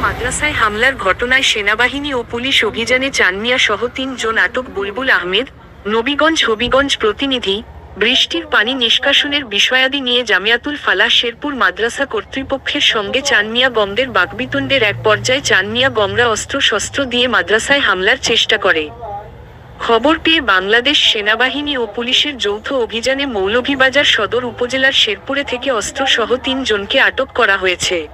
মাদ্রাসায় হামলার ঘটনায় সেনাবাহিনী ও পুলিশ অভিযানে চানমিয়া সহ ৩ জন আটক। বুলবুল আহমেদ, নবীগঞ্জ। হবিগঞ্জ প্রতিনিধি। বৃষ্টির পানি নিষ্কাশনের বিষয়াদি নিয়ে জামিয়াতুল ফালাহ শেরপুর মাদ্রাসা কর্তৃপক্ষের সঙ্গে চানমিয়া গমদের বাকবিতণ্ডের এক পর্যায়ে চানমিয়া গমরা অস্ত্র-শস্ত্র দিয়ে মাদ্রাসায় হামলার চেষ্টা করে। খবর পেয়ে বাংলাদেশ সেনাবাহিনী ও পুলিশের যৌথ অভিযানে মৌলভীবাজার সদর উপজেলার শেরপুরে থেকে অস্ত্রসহ ৩ জনকে আটক করা হয়েছে।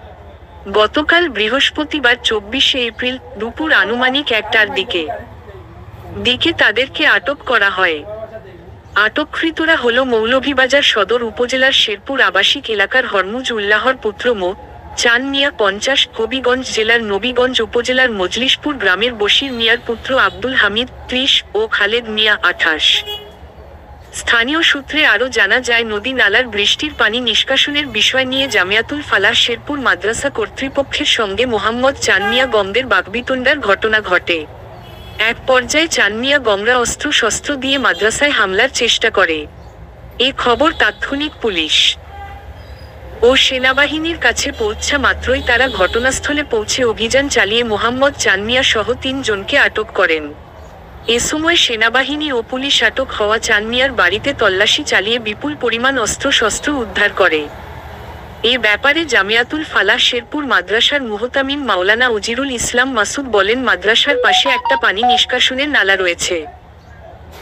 গতকাল বৃহস্পতিবার ২৪শে এপ্রিল দুপুর আনুমানিক ১টার দিকে তাদেরকে আটক করা হয়। আটককৃতরা হল মৌলভীবাজার সদর উপজেলার শেরপুর আবাসিক এলাকার হরমুজ উল্লাহর পুত্র মো. চান মিয়া ৫০, হবিগঞ্জ জেলার নবীগঞ্জ উপজেলার মজলিশপুর গ্রামের বশির মিয়ার পুত্র আব্দুল হামিদ ৩০ ও খালেদ মিয়া ২৮। স্থানীয় সূত্রে আরও জানা যায়, নদী নালার বৃষ্টির পানি নিষ্কাশনের বিষয় নিয়ে জামিয়াতুল ফালাহ শেরপুর মাদ্রাসা কর্তৃপক্ষের সঙ্গে মোহাম্মদ চানমিয়া গমদের বাকবিতণ্ডার ঘটনা ঘটে। এক পর্যায়ে চানমিয়া গমরা অস্ত্র-শস্ত্র দিয়ে মাদ্রাসায় হামলার চেষ্টা করে। এ খবর তাৎক্ষণিক পুলিশ ও সেনাবাহিনীর কাছে পৌঁছা মাত্রই তারা ঘটনাস্থলে পৌঁছে অভিযান চালিয়ে মোহাম্মদ চানমিয়া সহ ৩ জনকে আটক করেন। এ সময় সেনাবাহিনী ও পুলিশ আটক হওয়া চানমিয়ার বাড়িতে তল্লাশি চালিয়ে বিপুল পরিমাণ অস্ত্র-শস্ত্র উদ্ধার করে। এ ব্যাপারে জামিয়াতুল ফালাহ শেরপুর মাদ্রাসার মুহতামিম মাওলানা উজিরুল ইসলাম মাসুদ বলেন, মাদ্রাসার পাশে একটা পানি নিষ্কাশনের নালা রয়েছে।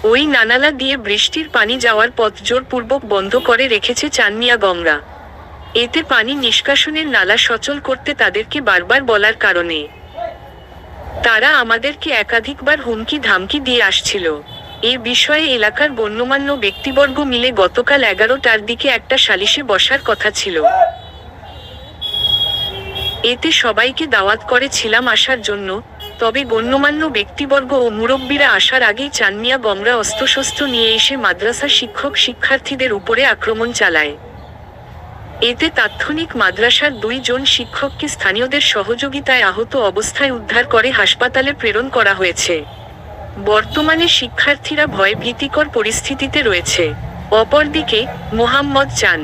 ওই নালা দিয়ে বৃষ্টির পানি যাওয়ার পথ জোরপূর্বক বন্ধ করে রেখেছে চানমিয়া গমরা। এতে পানি নিষ্কাশনের নালা সচল করতে তাদেরকে বারবার বলার কারণে তারা আমাদেরকে একাধিকবার হুমকি ধামকি দিয়ে আসছিল। এ বিষয়ে এলাকার গণ্যমান্য ব্যক্তিবর্গ মিলে গতকাল ১১টার দিকে একটা সালিশে বসার কথা ছিল। এতে সবাইকে দাওয়াত করেছিলাম আসার জন্য, তবে গণ্যমান্য ব্যক্তিবর্গ ও মুরব্বীরা আসার আগেই চানমিয়া গমরা অস্ত্রশস্ত্র নিয়ে এসে মাদ্রাসা শিক্ষক শিক্ষার্থীদের উপরে আক্রমণ চালায়। এতে তাৎক্ষণিক মাদ্রাসার ২ জন শিক্ষককে স্থানীয়দের সহযোগিতায় আহত অবস্থায় উদ্ধার করে হাসপাতালে প্রেরণ করা হয়েছে। বর্তমানে শিক্ষার্থীরা ভয়ভীতিকর পরিস্থিতিতে রয়েছে। অপরদিকে মোহাম্মদ চান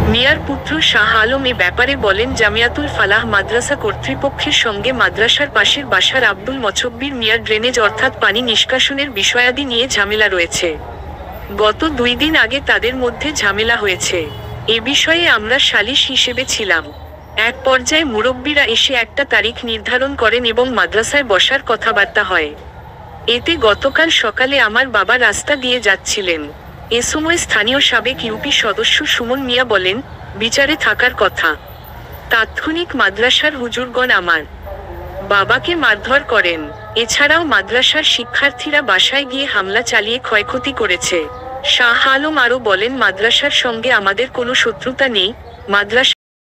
মিয়ার পুত্র শাহ আলম এ ব্যাপারে বলেন, জামিয়াতুল ফালাহ মাদ্রাসা কর্তৃপক্ষের সঙ্গে মাদ্রাসার পাশের বাসার আব্দুল মছব্বির মিয়ার ড্রেনেজ অর্থাৎ পানি নিষ্কাশনের বিষয়াদি নিয়ে ঝামেলা রয়েছে। গত ২ দিন আগে তাদের মধ্যে ঝামেলা হয়েছে। এ বিষয়ে আমরা সালিশ হিসেবে ছিলাম। এক পর্যায়ে মুরব্বীরা এসে একটা তারিখ নির্ধারণ করেন এবং মাদ্রাসায় বসার কথাবার্তা হয়। এতে গতকাল সকালে আমার বাবা রাস্তা দিয়ে যাচ্ছিলেন। এ সময় স্থানীয় সাবেক ইউপি সদস্য সুমন মিয়া বলেন, বিচারে থাকার কথা। তাৎক্ষণিক মাদ্রাসার হুজুরগণ আমার বাবাকে মারধর করেন। এছাড়াও মাদ্রাসার শিক্ষার্থীরা বাসায় গিয়ে হামলা চালিয়ে ক্ষয়ক্ষতি করেছে। শাহ আলম আরও বলেন, মাদ্রাসার সঙ্গে আমাদের কোনো শত্রুতা নেই। মাদ্রাসা